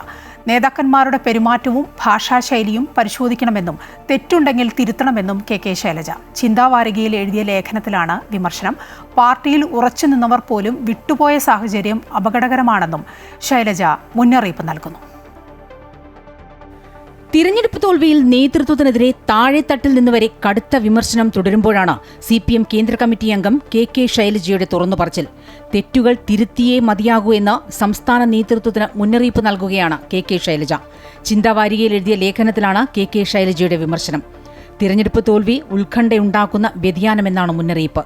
നേതാക്കന്മാരുടെ പെരുമാറ്റവും ഭാഷാശൈലിയും പരിശോധിക്കണമെന്നും തെറ്റുണ്ടെങ്കിൽ തിരുത്തണമെന്നും KK ശൈലജ. ചിന്താവാരികയിൽ എഴുതിയ ലേഖനത്തിലാണ് വിമർശനം. പാർട്ടിയിൽ ഉറച്ചു നിന്നവർ പോലും വിട്ടുപോയ സാഹചര്യം അപകടകരമാണെന്നും ശൈലജ മുന്നറിയിപ്പ് നൽകുന്നു. തിരഞ്ഞെടുപ്പ് തോൽവിയിൽ നേതൃത്വത്തിനെതിരെ താഴെത്തട്ടിൽ നിന്നുവരെ കടുത്ത വിമർശനം തുടരുമ്പോഴാണ് CPM കേന്ദ്ര കമ്മിറ്റി അംഗം KK ശൈലജയുടെ തുറന്നുപറച്ചിൽ. തെറ്റുകൾ തിരുത്തിയേ മതിയാകൂ എന്ന് സംസ്ഥാന നേതൃത്വത്തിന് മുന്നറിയിപ്പ് നൽകുകയാണ് KK ശൈലജ. ചിന്താവാരികയിൽ എഴുതിയ ലേഖനത്തിലാണ് KK ശൈലജയുടെ വിമർശനം. തിരഞ്ഞെടുപ്പ് തോൽവി ഉത്കണ്ഠയുണ്ടാക്കുന്ന വ്യതിയാനമെന്നാണ് മുന്നറിയിപ്പ്.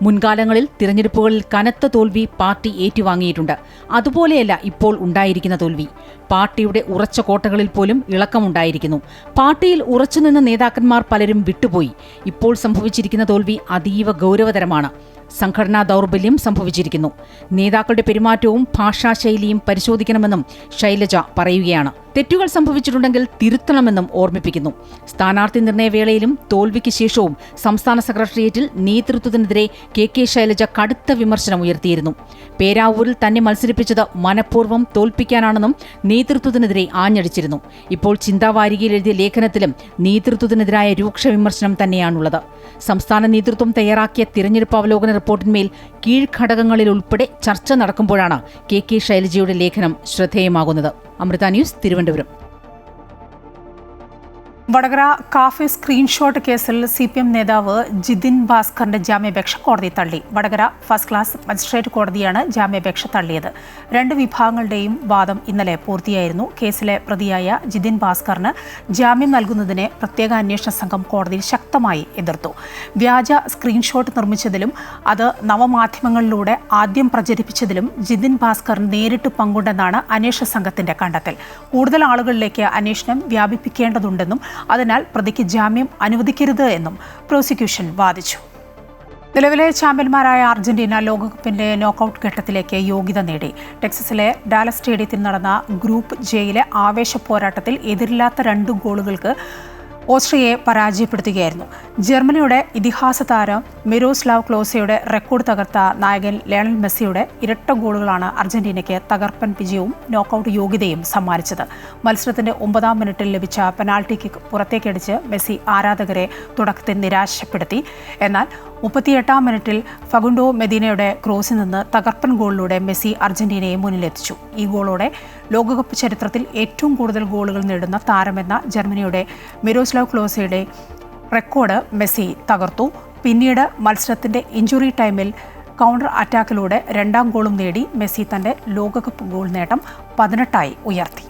മുൻകാലങ്ങളിൽ തിരഞ്ഞെടുപ്പുകളിൽ കനത്ത തോൽവി പാർട്ടി ഏറ്റുവാങ്ങിയിട്ടുണ്ട്. അതുപോലെയല്ല ഇപ്പോൾ ഉണ്ടായിരിക്കുന്ന തോൽവി. പാർട്ടിയുടെ ഉറച്ച കോട്ടകളിൽ പോലും ഇളക്കമുണ്ടായിരിക്കുന്നു. പാർട്ടിയിൽ ഉറച്ചുനിന്ന നേതാക്കന്മാർ പലരും വിട്ടുപോയി. ഇപ്പോൾ സംഭവിച്ചിരിക്കുന്ന തോൽവി അതീവ ഗൗരവതരമാണ്. സംഘടനാ ദൗർബല്യം സംഭവിച്ചിരിക്കുന്നു. നേതാക്കളുടെ പെരുമാറ്റവും ഭാഷാശൈലിയും പരിശോധിക്കണമെന്നും ശൈലജ പറയുകയാണ്. തെറ്റുകൾ സംഭവിച്ചിട്ടുണ്ടെങ്കിൽ തിരുത്തണമെന്നും ഓർമ്മിപ്പിക്കുന്നു. സ്ഥാനാർത്ഥി നിർണയവേളയിലും തോൽവിക്ക് ശേഷവും സംസ്ഥാന സെക്രട്ടേറിയറ്റിൽ നേതൃത്വത്തിനെതിരെ കെ ശൈലജ കടുത്ത വിമർശനം ഉയർത്തിയിരുന്നു. പേരാവൂരിൽ തന്നെ മത്സരിപ്പിച്ചത് മനഃപൂർവ്വം തോൽപ്പിക്കാനാണെന്നും നേതൃത്വത്തിനെതിരെ ആഞ്ഞടിച്ചിരുന്നു. ഇപ്പോൾ ചിന്താവാരികയിൽ എഴുതിയ ലേഖനത്തിലും നേതൃത്വത്തിനെതിരായ രൂക്ഷ വിമർശനം തന്നെയാണുള്ളത്. സംസ്ഥാന നേതൃത്വം തയ്യാറാക്കിയ തിരഞ്ഞെടുപ്പ് അവലോകന റിപ്പോർട്ടിന്മേൽ കീഴ്ഘടകങ്ങളിൽ ഉൾപ്പെടെ ചർച്ച നടക്കുമ്പോഴാണ് കെ ശൈലജയുടെ ലേഖനം ശ്രദ്ധേയമാകുന്നത്. അമൃത ന്യൂസ്, തിരുവനന്തപുരം. വടകര കാഫി സ്ക്രീൻഷോട്ട് കേസിൽ CPM നേതാവ് ജിതിൻ ഭാസ്കറിന്റെ ജാമ്യാപേക്ഷ കോടതി തള്ളി. വടകര ഫസ്റ്റ് ക്ലാസ് മജിസ്ട്രേറ്റ് കോടതിയാണ് ജാമ്യാപേക്ഷ തള്ളിയത്. 2 വിഭാഗങ്ങളുടെയും വാദം ഇന്നലെ പൂർത്തിയായിരുന്നു. കേസിലെ പ്രതിയായ ജിതിൻ ഭാസ്കറിന് ജാമ്യം നൽകുന്നതിനെ പ്രത്യേക അന്വേഷണ സംഘം കോടതിയിൽ ശക്തമായി എതിർത്തു. വ്യാജ സ്ക്രീൻഷോട്ട് നിർമ്മിച്ചതിലും അത് നവമാധ്യമങ്ങളിലൂടെ ആദ്യം പ്രചരിപ്പിച്ചതിലും ജിതിൻ ഭാസ്കറിന് നേരിട്ട് പങ്കുണ്ടെന്നാണ് അന്വേഷണ സംഘത്തിന്റെ കണ്ടെത്തൽ. കൂടുതൽ ആളുകളിലേക്ക് അന്വേഷണം വ്യാപിപ്പിക്കേണ്ടതുണ്ടെന്നും അതിനാൽ പ്രതിക്ക് ജാമ്യം അനുവദിക്കരുത് എന്നും പ്രോസിക്യൂഷൻ വാദിച്ചു. നിലവിലെ ചാമ്പ്യന്മാരായ അർജന്റീന ലോകകപ്പിന്റെ നോക്കൌട്ട് ഘട്ടത്തിലേക്ക് യോഗ്യത നേടി. ടെക്സസിലെ ഡാലസ് സ്റ്റേഡിയത്തിൽ നടന്ന ഗ്രൂപ്പ് ജെയിലെ ആവേശ പോരാട്ടത്തിൽ എതിരില്ലാത്ത 2 ഗോളുകൾക്ക് ഓസ്ട്രിയയെ പരാജയപ്പെടുത്തുകയായിരുന്നു. ജർമ്മനിയുടെ ഇതിഹാസ താരം മിരോസ്ലാവ് ക്ലോസയുടെ റെക്കോർഡ് തകർത്ത നായകൻ ലയണൽ മെസ്സിയുടെ ഇരട്ട ഗോളുകളാണ് അർജന്റീനയ്ക്ക് തകർപ്പൻ വിജയവും നോക്കൌട്ട് യോഗ്യതയും സമ്മാനിച്ചത്. മത്സരത്തിന്റെ 9-ാം മിനിറ്റിൽ ലഭിച്ച പെനാൽറ്റി കിക്ക് പുറത്തേക്കടിച്ച് മെസ്സി ആരാധകരെ തുടക്കത്തിൽ നിരാശപ്പെടുത്തി. എന്നാൽ 38-ാം മിനിറ്റിൽ ഫഗുണ്ടോ മെദീനയുടെ ക്രോസിൽ നിന്ന് തകർപ്പൻ ഗോളിലൂടെ മെസ്സി അർജന്റീനയെ മുന്നിലെത്തിച്ചു. ഈ ഗോളോടെ ലോകകപ്പ് ചരിത്രത്തിൽ ഏറ്റവും കൂടുതൽ ഗോളുകൾ നേടുന്ന താരമെന്ന ജർമ്മനിയുടെ മിരോസ്ലാവ് ക്ലോസയുടെ റെക്കോർഡ് മെസ്സി തകർത്തു. പിന്നീട് മത്സരത്തിന്റെ ഇഞ്ചുറി ടൈമിൽ കൗണ്ടർ അറ്റാക്കിലൂടെ 2ാം ഗോളും നേടി മെസ്സി തന്റെ ലോകകപ്പ് ഗോൾ നേട്ടം 18ആയി ഉയർത്തി.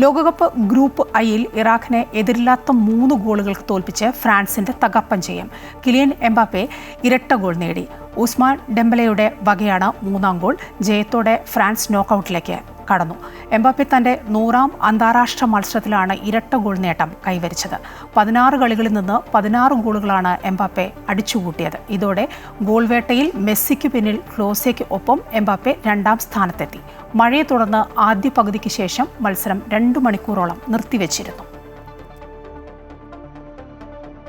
ലോകകപ്പ് ഗ്രൂപ്പ് ഐയിൽ ഇറാഖിനെ എതിരില്ലാത്ത 3 ഗോളുകൾക്ക് തോൽപ്പിച്ച് ഫ്രാൻസിന്റെ തകർപ്പൻ ജയം. കിലിയൻ എംബാപ്പെ ഇരട്ട ഗോൾ നേടി. ഉസ്മാൻ ഡെംബലയുടെ വകയാണ് 3ാം ഗോൾ. ജയത്തോടെ ഫ്രാൻസ് നോക്കൌട്ടിലേക്ക് കടന്നു. എംബാപ്പെ തന്റെ 100ാം അന്താരാഷ്ട്ര മത്സരത്തിലാണ് ഇരട്ട ഗോൾ നേട്ടം കൈവരിച്ചത്. 16 കളികളിൽ നിന്ന് 16 ഗോളുകളാണ് എംബാപ്പെ അടിച്ചുകൂട്ടിയത്. ഇതോടെ ഗോൾ വേട്ടയിൽ മെസ്സിക്ക് പിന്നിൽ ക്ലോസയ്ക്ക് ഒപ്പം എംബാപ്പെ 2ാം സ്ഥാനത്തെത്തി. മഴയെ തുടർന്ന് ആദ്യ പകുതിക്ക് ശേഷം മത്സരം 2 മണിക്കൂറോളം നിർത്തിവെച്ചിരുന്നു.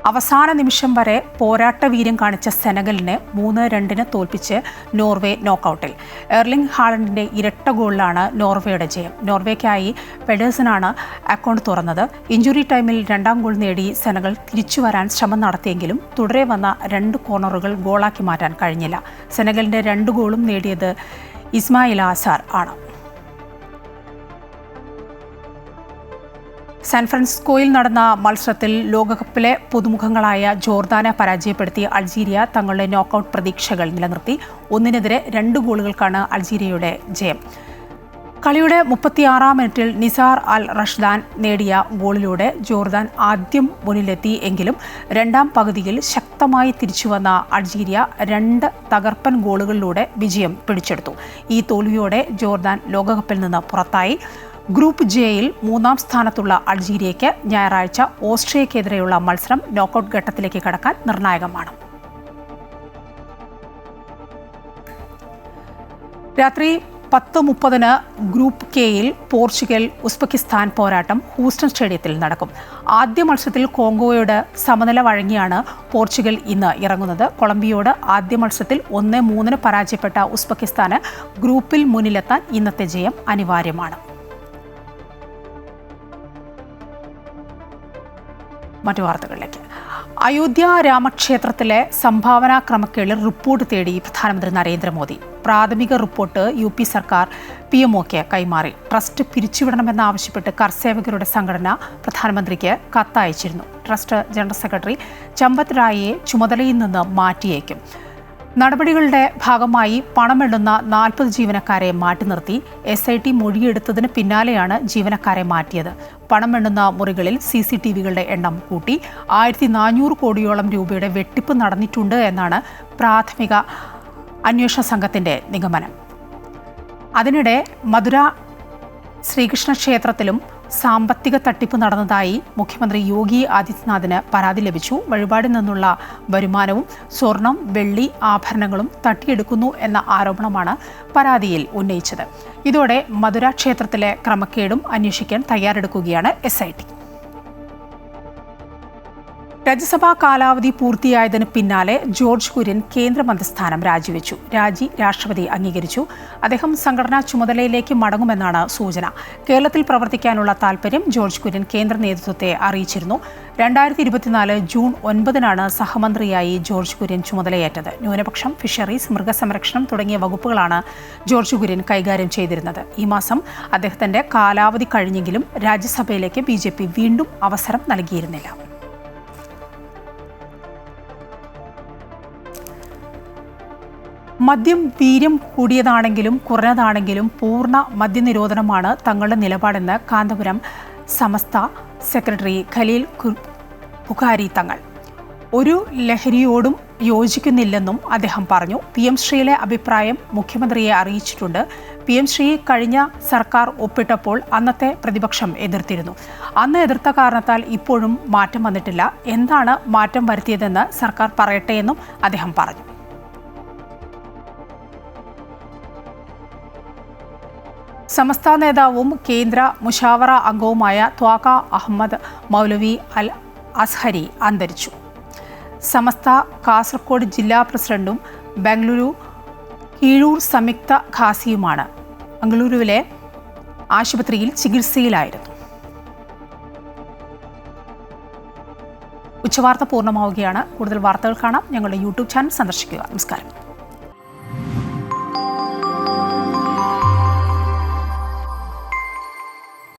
അവസാന നിമിഷം വരെ പോരാട്ട വീര്യം കാണിച്ച സെനഗലിനെ 3-2 തോൽപ്പിച്ച് നോർവേ നോക്കൌട്ടിൽ. എർലിംഗ് ഹാലൻഡിന്റെ ഇരട്ട ഗോളിലാണ് നോർവേയുടെ ജയം. നോർവേക്കായി പെഡേഴ്സനാണ് അക്കൗണ്ട് തുറന്നത്. ഇഞ്ചുറി ടൈമിൽ 2ാം ഗോൾ നേടി സെനഗൽ തിരിച്ചുവരാൻ ശ്രമം നടത്തിയെങ്കിലും തുടരെ വന്ന 2 കോർണറുകൾ ഗോളാക്കി മാറ്റാൻ കഴിഞ്ഞില്ല. സെനഗലിന്റെ 2 ഗോളും നേടിയത് ഇസ്മായിൽ ആസാർ ആണ്. സാൻ ഫ്രാൻസിസ്കോയിൽ നടന്ന മത്സരത്തിൽ ലോകകപ്പിലെ പുതുമുഖങ്ങളായ ജോർദാനെ പരാജയപ്പെടുത്തി അൾജീരിയ തങ്ങളുടെ നോക്കൌട്ട് പ്രതീക്ഷകൾ നിലനിർത്തി. 1-നെതിരെ 2 ഗോളുകൾക്കാണ് അൾജീരിയയുടെ ജയം. കളിയുടെ 36-ാം മിനിറ്റിൽ നിസാർ അൽ റഷ്ദാൻ നേടിയ ഗോളിലൂടെ ജോർദാൻ ആദ്യം മുന്നിലെത്തി. എങ്കിലും 2ാം പകുതിയിൽ ശക്തമായി തിരിച്ചുവന്ന അൾജീരിയ 2 തകർപ്പൻ ഗോളുകളിലൂടെ വിജയം പിടിച്ചെടുത്തു. ഈ തോൽവിയോടെ ജോർദാൻ ലോകകപ്പിൽ നിന്ന് പുറത്തായി. ഗ്രൂപ്പ് ജെയിൽ 3ാം സ്ഥാനത്തുള്ള അൾജീരിയയ്ക്ക് ഞായറാഴ്ച ഓസ്ട്രിയയ്ക്കെതിരെയുള്ള മത്സരം നോക്കൌട്ട് ഘട്ടത്തിലേക്ക് കടക്കാൻ നിർണായകമാണ്. രാത്രി 10:30 ഗ്രൂപ്പ് കെയിൽ പോർച്ചുഗൽ ഉസ്ബെക്കിസ്ഥാൻ പോരാട്ടം ഹൂസ്റ്റൺ സ്റ്റേഡിയത്തിൽ നടക്കും. ആദ്യ മത്സരത്തിൽ കോങ്കോയോട് സമനില വഴങ്ങിയാണ് പോർച്ചുഗൽ ഇന്ന് ഇറങ്ങുന്നത്. കൊളംബിയയോട് ആദ്യ മത്സരത്തിൽ 1-3 പരാജയപ്പെട്ട ഉസ്ബെക്കിസ്ഥാന് ഗ്രൂപ്പിൽ മുന്നിലെത്താൻ ഇന്നത്തെ ജയം അനിവാര്യമാണ്. മറ്റു വാർത്തകളിലേക്ക്. അയോധ്യ രാമക്ഷേത്രത്തിലെ സംഭാവനാ ക്രമക്കേടിൽ റിപ്പോർട്ട് തേടി പ്രധാനമന്ത്രി നരേന്ദ്രമോദി. പ്രാഥമിക റിപ്പോർട്ട് UP സർക്കാർ PMOക്ക് കൈമാറി. ട്രസ്റ്റ് പിരിച്ചുവിടണമെന്നാവശ്യപ്പെട്ട് കർസേവകരുടെ സംഘടന പ്രധാനമന്ത്രിക്ക് കത്തയച്ചിരുന്നു. ട്രസ്റ്റ് ജനറൽ സെക്രട്ടറി ചമ്പത് റായിയെ ചുമതലയിൽ നിന്ന് മാറ്റിയേക്കും. നടപടികളുടെ ഭാഗമായി പണമെണ്ണുന്ന 40 ജീവനക്കാരെ മാറ്റി നിർത്തി. SIT മൊഴിയെടുത്തതിന് പിന്നാലെയാണ് ജീവനക്കാരെ മാറ്റിയത്. പണമെണ്ണുന്ന മുറികളിൽ CCTVകളുടെ എണ്ണം കൂട്ടി. 1400 കോടിയോളം രൂപയുടെ വെട്ടിപ്പ് നടന്നിട്ടുണ്ട് എന്നാണ് പ്രാഥമിക അന്വേഷണ സംഘത്തിന്റെ നിഗമനം. അതിനിടെ മധുര ശ്രീകൃഷ്ണ ക്ഷേത്രത്തിലും സാമ്പത്തിക തട്ടിപ്പ് നടന്നതായി മുഖ്യമന്ത്രി യോഗി ആദിത്യനാഥിന് പരാതി ലഭിച്ചു. വഴിപാടിൽ നിന്നുള്ള വരുമാനവും സ്വർണം, വെള്ളി, ആഭരണങ്ങളും തട്ടിയെടുക്കുന്നു എന്ന ആരോപണമാണ് പരാതിയിൽ ഉന്നയിച്ചത്. ഇതോടെ മധുര ക്ഷേത്രത്തിലെ ക്രമക്കേടും അന്വേഷിക്കാൻ തയ്യാറെടുക്കുകയാണ് SIT. രാജ്യസഭാ കാലാവധി പൂർത്തിയായതിന് പിന്നാലെ ജോർജ് കുര്യൻ കേന്ദ്രമന്ത്രിസ്ഥാനം രാജിവെച്ചു. രാജി രാഷ്ട്രപതി അംഗീകരിച്ചു. അദ്ദേഹം സംഘടനാ ചുമതലയിലേക്ക് മടങ്ങുമെന്നാണ് സൂചന. കേരളത്തിൽ പ്രവർത്തിക്കാനുള്ള താൽപര്യം ജോർജ് കുര്യൻ കേന്ദ്ര നേതൃത്വത്തെ അറിയിച്ചിരുന്നു. 2024 ജൂൺ 9 സഹമന്ത്രിയായി ജോർജ് കുര്യൻ ചുമതലയേറ്റത്. ന്യൂനപക്ഷം, ഫിഷറീസ്, മൃഗസംരക്ഷണം തുടങ്ങിയ വകുപ്പുകളാണ് ജോർജ് കുര്യൻ കൈകാര്യം ചെയ്തിരുന്നത്. ഈ മാസം അദ്ദേഹത്തിന്റെ കാലാവധി കഴിഞ്ഞെങ്കിലും രാജ്യസഭയിലേക്ക് BJP വീണ്ടും അവസരം നൽകിയിരുന്നില്ല. മദ്യം വീര്യം കൂടിയതാണെങ്കിലും കുറഞ്ഞതാണെങ്കിലും പൂർണ്ണ മദ്യനിരോധനമാണ് തങ്ങളുടെ നിലപാടെന്ന് കാന്തപുരം സമസ്ത സെക്രട്ടറി ഖലീൽ ബുഖാരി തങ്ങൾ. ഒരു ലഹരിയോടും യോജിക്കുന്നില്ലെന്നും അദ്ദേഹം പറഞ്ഞു. PM ശ്രീയിലെ അഭിപ്രായം മുഖ്യമന്ത്രിയെ അറിയിച്ചിട്ടുണ്ട്. PM ശ്രീ കഴിഞ്ഞ സർക്കാർ ഒപ്പിട്ടപ്പോൾ അന്നത്തെ പ്രതിപക്ഷം എതിർത്തിരുന്നു. അന്ന് എതിർത്ത കാരണത്താൽ ഇപ്പോഴും മാറ്റം വന്നിട്ടില്ല. എന്താണ് മാറ്റം വരുത്തിയതെന്ന് സർക്കാർ പറയട്ടെ എന്നും അദ്ദേഹം പറഞ്ഞു. സമസ്ത നേതാവും കേന്ദ്ര മുഷാവറ അംഗവുമായ ത്വാഖ അഹമ്മദ് മൗലവി അൽ അസ്ഹരി അന്തരിച്ചു. സമസ്ത കാസർഗോഡ് ജില്ലാ പ്രസിഡന്റും ബംഗളൂരു കീഴൂർ സംയുക്ത ഖാസിയുമാണ്. ബംഗളൂരുവിലെ ആശുപത്രിയിൽ ചികിത്സയിലായിരുന്നു. ഉച്ചവാർത്ത പൂർണ്ണമാവുകയാണ്. കൂടുതൽ വാർത്തകൾ കാണാം ഞങ്ങളുടെ YouTube ചാനൽ സന്ദർശിക്കുക. നമസ്കാരം.